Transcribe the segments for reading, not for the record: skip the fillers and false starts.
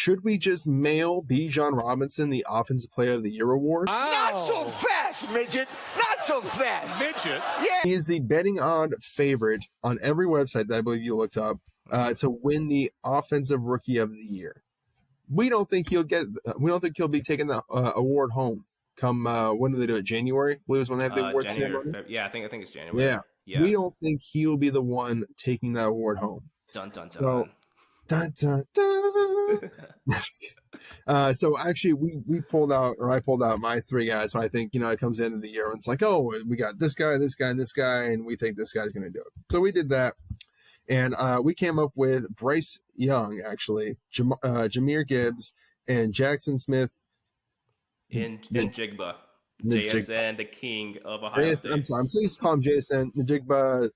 should we just mail Bijan Robinson the Offensive Player of the Year award? Not so fast, midget. Not so fast. Midget? Yeah. He is the betting odd favorite on every website that I believe you looked up to win the Offensive Rookie of the Year. We don't think he'll be taking the award home. Come when do they do it? January? I believe is when they have the award ceremony. Yeah, I think it's January. Yeah. We don't think he will be the one taking that award home. Dun dun dun. So, dun dun dun. So actually, I pulled out my three guys. So I think it comes into the year and it's like, oh, we got this guy, this guy, and this guy, and we think this guy's going to do it. So we did that, and we came up with Bryce Young, actually, Jahmyr Gibbs, and Jackson Smith. In Njigba. JSN, the king of Ohio State. I'm sorry. I'm so used to call him JSN. Njigba,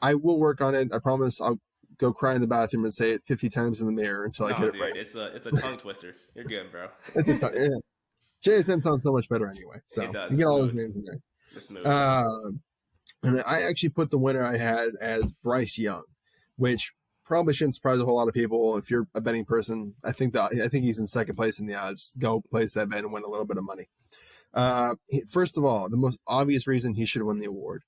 I will work on it. I promise I'll go cry in the bathroom and say it 50 times in the mirror until I get it right. It's a tongue twister. You're good, bro. It's a tongue. Yeah. JSN sounds so much better anyway. So it does. You get all those names in there. It's smooth. And I actually put the winner I had as Bryce Young, which probably shouldn't surprise a whole lot of people. If you're a betting person, I think he's in second place in the odds. Go place that bet and win a little bit of money. First of all, the most obvious reason he should win the award.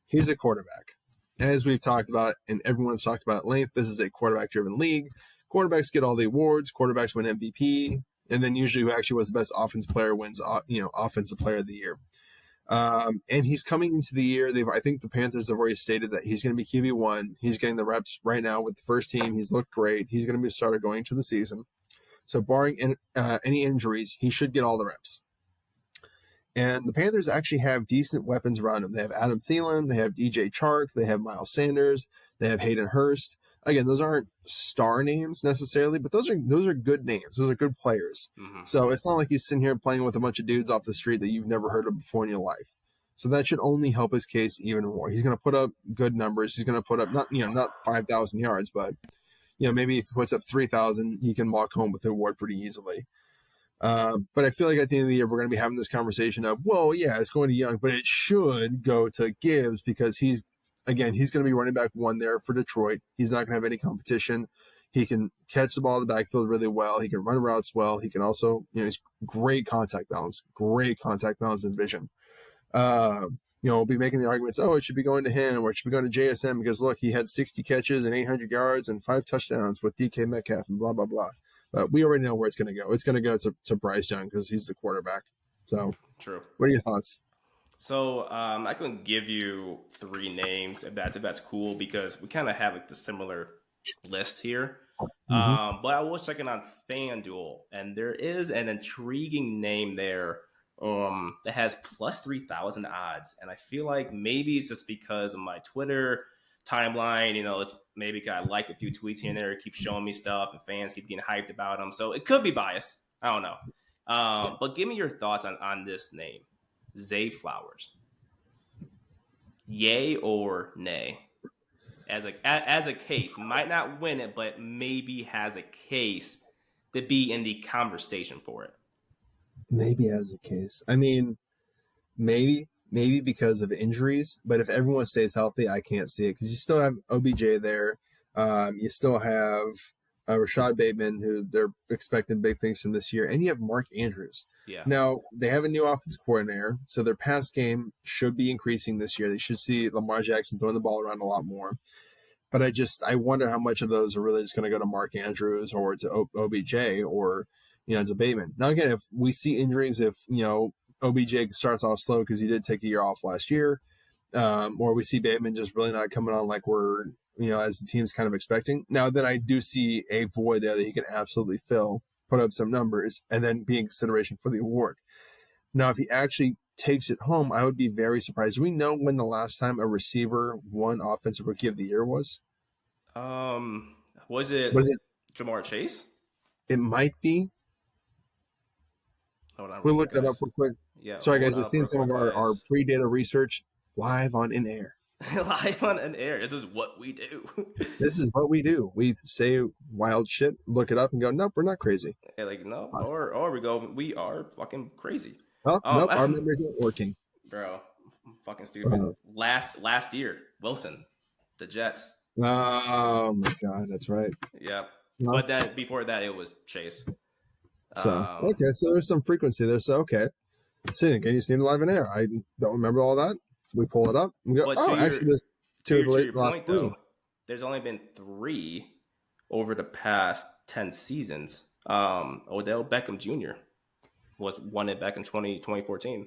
He's a quarterback. As we've talked about, and everyone's talked about at length, this is a quarterback-driven league. Quarterbacks get all the awards. Quarterbacks win MVP, and then usually who actually was the best offensive player wins, Offensive Player of the Year. And he's coming into the year. I think the Panthers have already stated that he's going to be QB1. He's getting the reps right now with the first team. He's looked great. He's going to be a starter going into the season. So barring any injuries, he should get all the reps. And the Panthers actually have decent weapons around him. They have Adam Thielen. They have DJ Chark. They have Miles Sanders. They have Hayden Hurst. Again, those aren't star names necessarily, but those are good names. Those are good players. Mm-hmm. So it's not like he's sitting here playing with a bunch of dudes off the street that you've never heard of before in your life. So that should only help his case even more. He's going to put up good numbers. He's going to put up not 5,000 yards, but maybe if he puts up 3,000, he can walk home with the award pretty easily. But I feel like at the end of the year, we're going to be having this conversation of, well, yeah, it's going to Young, but it should go to Gibbs because he's going to be running back one there for Detroit. He's not going to have any competition. He can catch the ball in the backfield really well. He can run routes well. He can also, he's great contact balance and vision. We'll be making the arguments, it should be going to him or it should be going to JSN because look, he had 60 catches and 800 yards and 5 touchdowns with DK Metcalf and blah, blah, blah. But we already know where it's going to go. It's going to go to Bryce Young because he's the quarterback. So, true. What are your thoughts? So I can give you 3 names if that's cool because we kind of have like the similar list here. Mm-hmm. But I was checking on FanDuel, and there is an intriguing name there that has plus 3,000 odds, and I feel like maybe it's just because of my Twitter timeline. It's maybe I like a few tweets here and there, keep showing me stuff, and fans keep getting hyped about them. So it could be biased. I don't know. But give me your thoughts on this name. Zay Flowers. Yay or nay? As a case, might not win it, but maybe has a case to be in the conversation for it. Maybe as a case. I mean, maybe because of injuries, but if everyone stays healthy, I can't see it because you still have OBJ there. You still have Rashad Bateman, who they're expecting big things from this year, and you have Mark Andrews. Yeah. Now, they have a new offensive coordinator, so their pass game should be increasing this year. They should see Lamar Jackson throwing the ball around a lot more. But I wonder how much of those are really just going to go to Mark Andrews or to OBJ or, to Bateman. Now, again, if we see injuries, if, OBJ starts off slow because he did take a year off last year, or we see Bateman just really not coming on like we're, as the team's kind of expecting. Now, then I do see a void there that he can absolutely fill, put up some numbers, and then be in consideration for the award. Now, if he actually takes it home, I would be very surprised. Do we know when the last time a receiver won Offensive Rookie of the Year was? Was it Jamar Chase? It might be. Hold on, we'll look that up real quick. Yeah. Sorry, guys. Just seeing some of our pre-data research live on In Air. Live on In Air. This is what we do. This is what we do. We say wild shit, look it up, and go, nope, we're not crazy. Yeah, no, or we go, we are fucking crazy. Oh, nope, our memories aren't working. Bro, I'm fucking stupid. Last year, Wilson, the Jets. Oh, my God, that's right. Yep. No? But then before that, it was Chase. So okay, so there's some frequency there. So okay, seeing can you see it live in air? I don't remember all that. We pull it up and we go. But Oh, actually, there's two of the to late your last point, three. though, there's only been 3 over the past 10 seasons. Odell Beckham Jr. was won it back in 2014.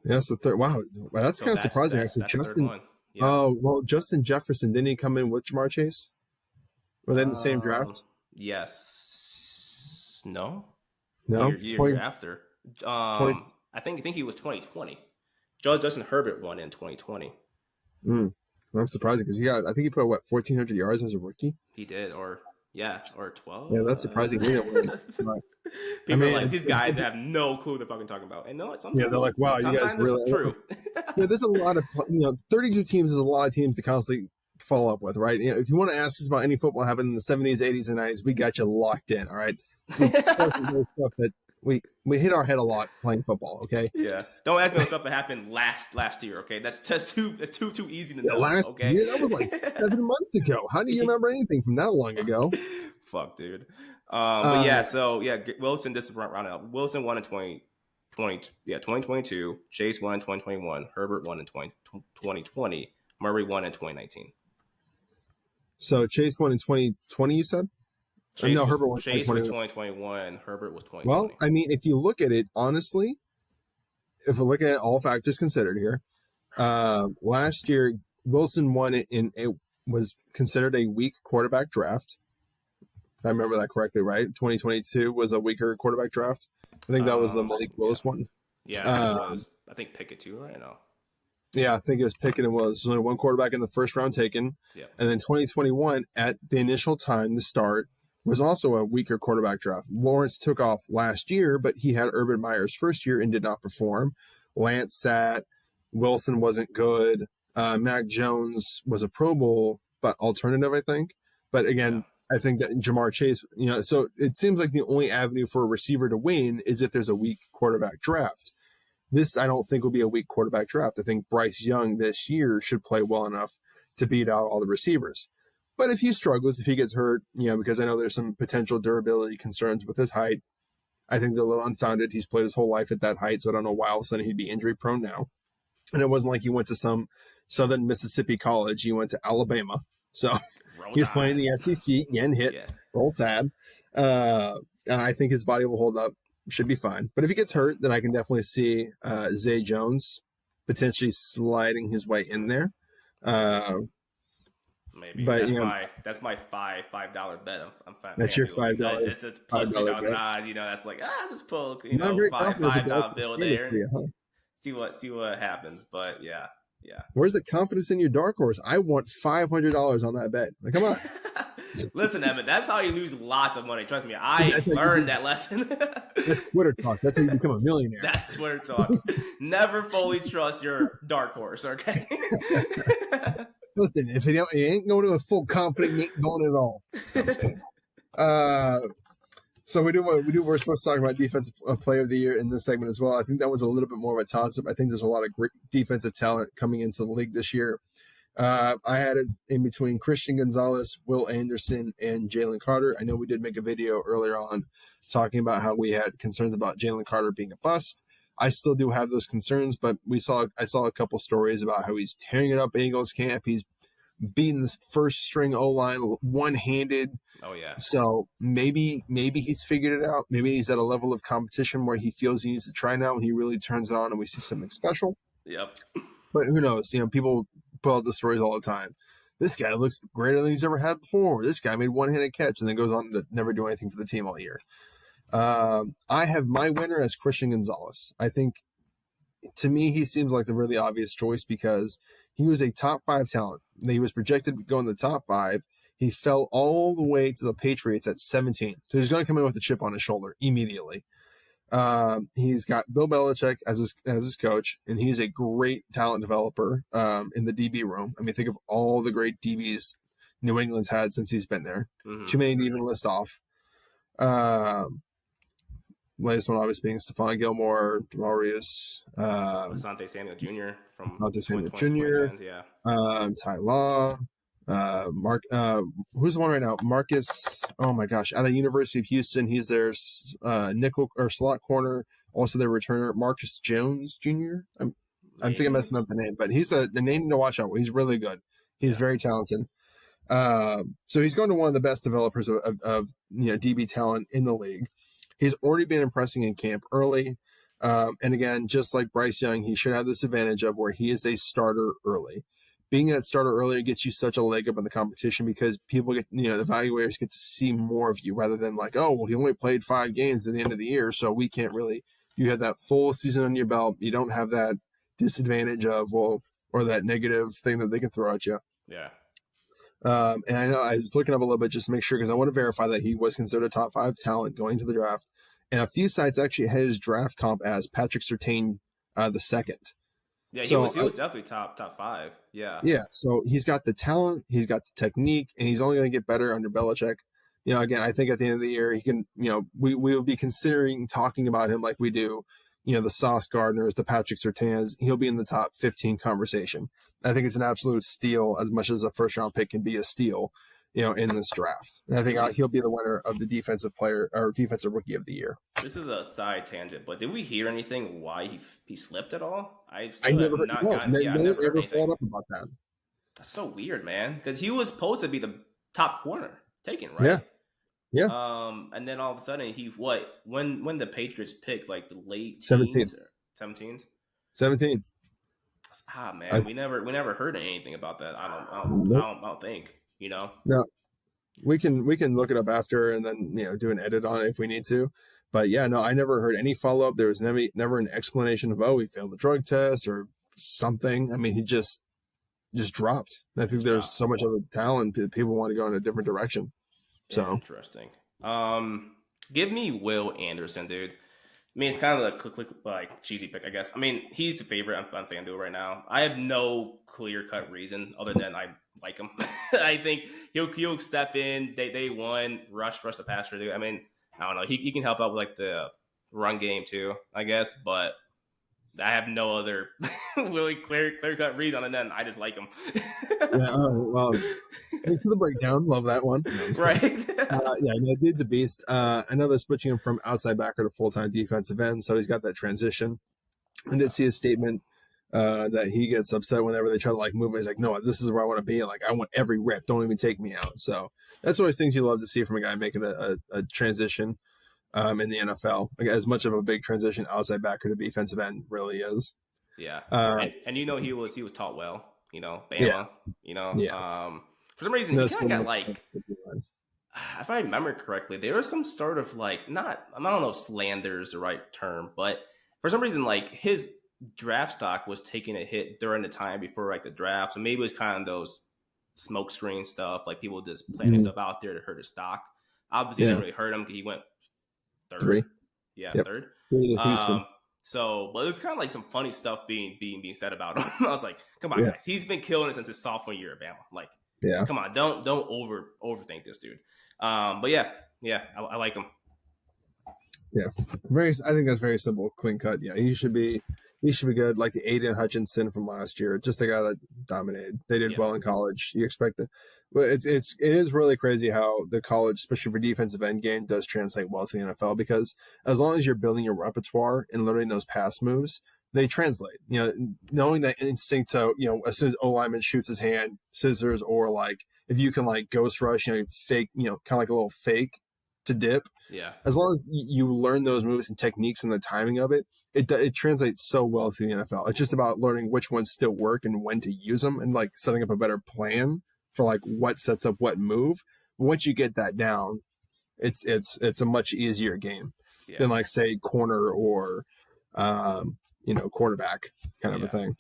Yeah, that's the third. Wow, that's So kind of surprising. That's Actually, the third Justin. one. Yeah. Oh well, Justin Jefferson didn't he come in with Jamar Chase? Were they in the same draft? Yes. No. No. Year after. I think he was 2020. Justin Herbert won in 2020. I'm surprised because I think he put 1,400 yards as a rookie. He did, or 12. Yeah, that's surprising. People are like, these guys have no clue what they're fucking talking about. And no, sometimes they're like, wow, you guys really true. Yeah, there's a lot of 32 teams is a lot of teams to constantly follow up with, right? If you want to ask us about any football happened in the 70s, 80s, and 90s, we got you locked in. All right, stuff that we hit our head a lot playing football. Okay. Yeah. Don't ask me what stuff that happened last year. Okay, that's too easy to know. Last okay, year, that was like 7 months ago. How do you remember anything from that long ago? Fuck, dude. But yeah, so yeah, Wilson. This is round out. Wilson won in 2022. Chase won in 2021. Herbert won in 2020. Murray won in 2019. So Chase won in 2020. You said. Herbert won. Chase was 2021. Herbert was 2020. Well, I mean, if you look at it honestly, if we look at all factors considered here, last year Wilson won it it was considered a weak quarterback draft. I remember that correctly, right? 2022 was a weaker quarterback draft. I think that was the Malik Willis one. Yeah, it was. I think Pickett too, right? No. Yeah, I think it was Pickett and Willis. There's only one quarterback in the first round taken. Yeah. And then 2021, at the initial time, the start, was also a weaker quarterback draft. Lawrence took off last year, but he had Urban Meyer's first year and did not perform. Lance sat. Wilson wasn't good. Mac Jones was a Pro Bowl, but alternative, I think. But again, I think that Jamar Chase, so it seems like the only avenue for a receiver to win is if there's a weak quarterback draft. This, I don't think, will be a weak quarterback draft. I think Bryce Young this year should play well enough to beat out all the receivers. But if he struggles, if he gets hurt, because I know there's some potential durability concerns with his height, I think they're a little unfounded. He's played his whole life at that height, so I don't know why all of a sudden he'd be injury prone now. And it wasn't like he went to some Southern Mississippi college. He went to Alabama. So he was playing the SEC, getting hit, roll tide. And I think his body will hold up. Should be fine. But if he gets hurt, then I can definitely see Zay Jones potentially sliding his way in there. Maybe. But that's my $5 bet. I'm fine. That's your $5. It's plus $3,000 odds. That's like just pull $5 bill there. See what happens. But yeah. Where's the confidence in your dark horse? I want $500 on that bet. Like, come on. Listen, Emmett, that's how you lose lots of money. Trust me, I learned that lesson. That's Twitter talk. That's how you become a millionaire. That's Twitter talk. Never fully trust your dark horse, okay? Listen, if it ain't going to a full confident, it ain't going at all. So we're supposed to talk about defensive player of the year in this segment as well. I think that was a little bit more of a toss-up. I think there's a lot of great defensive talent coming into the league this year. I had it in between Christian Gonzalez, Will Anderson, and Jalen Carter. I know we did make a video earlier on talking about how we had concerns about Jalen Carter being a bust. I still do have those concerns, but I saw a couple stories about how he's tearing it up at Eagles camp. He's beating the first string O-line one-handed. Oh yeah. So maybe he's figured it out. Maybe he's at a level of competition where he feels he needs to try now, and he really turns it on, and we see something special. Yep. But who knows? People put out the stories all the time. This guy looks greater than he's ever had before. This guy made one-handed catch and then goes on to never do anything for the team all year. I have my winner as Christian Gonzalez. I think, to me, he seems like the really obvious choice because he was a top 5 talent. He was projected to go in the top 5. He fell all the way to the Patriots at 17. So he's going to come in with a chip on his shoulder immediately. He's got Bill Belichick as his coach, and he's a great talent developer in the DB room. I mean, think of all the great DBs New England's had since he's been there. Mm-hmm. Too many to even list off. Latest one obviously being Stephon Gilmore, Demarius, Asante Samuel Jr. from Asante Samuel Jr. Yeah. Ty Law, Who's the one right now? Marcus. Oh my gosh, out of University of Houston, he's their nickel or slot corner. Also their returner, Marcus Jones Jr. I'm thinking I'm messing up the name, but he's a name to watch out. He's really good. He's very talented. So he's going to one of the best developers of DB talent in the league. He's already been impressing in camp early. And again, just like Bryce Young, he should have this advantage of where he is a starter early. Being that starter early gets you such a leg up in the competition because people get, the evaluators get to see more of you rather than like, oh, well, he only played 5 games at the end of the year, so we can't really. You have that full season on your belt. You don't have that disadvantage of, or that negative thing that they can throw at you. Yeah. And I know I was looking up a little bit just to make sure because I want to verify that he was considered a top 5 talent going to the draft. And a few sites actually had his draft comp as Patrick Surtain the second. Yeah, he was definitely top 5. Yeah. Yeah. So he's got the talent, he's got the technique, and he's only going to get better under Belichick. Again, I think at the end of the year he can. We will be considering talking about him like we do. The Sauce Gardners, the Patrick Surtains. He'll be in the top 15 conversation. I think it's an absolute steal as much as a first round pick can be a steal, in this draft. And I think he'll be the winner of the defensive player or defensive rookie of the year. This is a side tangent, but did we hear anything why he slipped at all? I never heard thought up about that. That's so weird, man. Because he was supposed to be the top corner taken, right? Yeah. And then all of a sudden when the Patriots picked like the late 17th. 17th? Ah man, we never heard anything about that. I don't think, No. We can look it up after and then do an edit on it if we need to. But yeah, no, I never heard any follow up. There was never an explanation of he failed the drug test or something. I mean, he just dropped. I think there's so much other talent that people want to go in a different direction. So interesting. Give me Will Anderson, dude. I mean, it's kind of like cheesy pick, I guess. I mean, he's the favorite on FanDuel right now. I have no clear-cut reason other than I like him. I think he'll step in. They won, rush the passer, dude. I mean, I don't know. He can help out with like the run game too, I guess. But I have no other really clear-cut reason other than I just like him. Yeah. Well, thanks for the breakdown. Love that one. Right. Dude's a beast. I know they're switching him from outside backer to full-time defensive end, so he's got that transition. I did see a statement that he gets upset whenever they try to move him. He's like, no, this is where I want to be. I want every rep. Don't even take me out. So that's always things you love to see from a guy making a transition in the NFL. As much of a big transition outside backer to defensive end really is. Yeah. And he was taught well, Bama, for some reason he kind of got if I remember correctly, there was some sort of I don't know if slander is the right term, but for some reason his draft stock was taking a hit during the time before the draft. So maybe it was kind of those smoke screen stuff, people just planting stuff out there to hurt his stock. Obviously it didn't really hurt him because he went third. 3. Yeah, yep. 3rd. But it was kind of some funny stuff being said about him. I was like, come on, guys. He's been killing it since his sophomore year at Bama. Come on, don't overthink this dude. But I like him. Yeah, I think that's very simple, clean cut. Yeah, he should be good. Like the Aiden Hutchinson from last year, just a guy that dominated. They did well in college. You expect it, but it is really crazy how the college, especially for defensive end game, does translate well to the NFL because as long as you're building your repertoire and learning those pass moves, they translate. Knowing that instinct to as soon as O lineman shoots his hand, scissors, or if you can ghost rush, fake, kind of like a little fake to dip. Yeah. As long as you learn those moves and techniques and the timing of it, it translates so well to the NFL. It's just about learning which ones still work and when to use them and setting up a better plan for what sets up what move. But once you get that down, it's a much easier game than say corner or quarterback kind of a thing.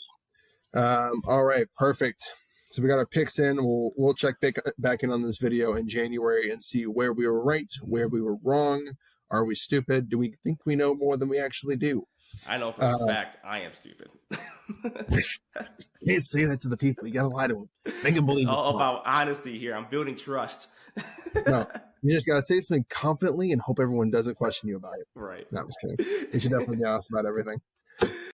All right, perfect. So we got our picks in. We'll check back in on this video in January and see where we were right, where we were wrong. Are we stupid? Do we think we know more than we actually do? I know for a fact I am stupid. You can't say that to the people. You gotta lie to them. Make them believe. It's all about honesty here. I'm building trust. No, you just gotta say something confidently and hope everyone doesn't question you about it. Right. No, I'm just kidding. You should definitely be honest about everything.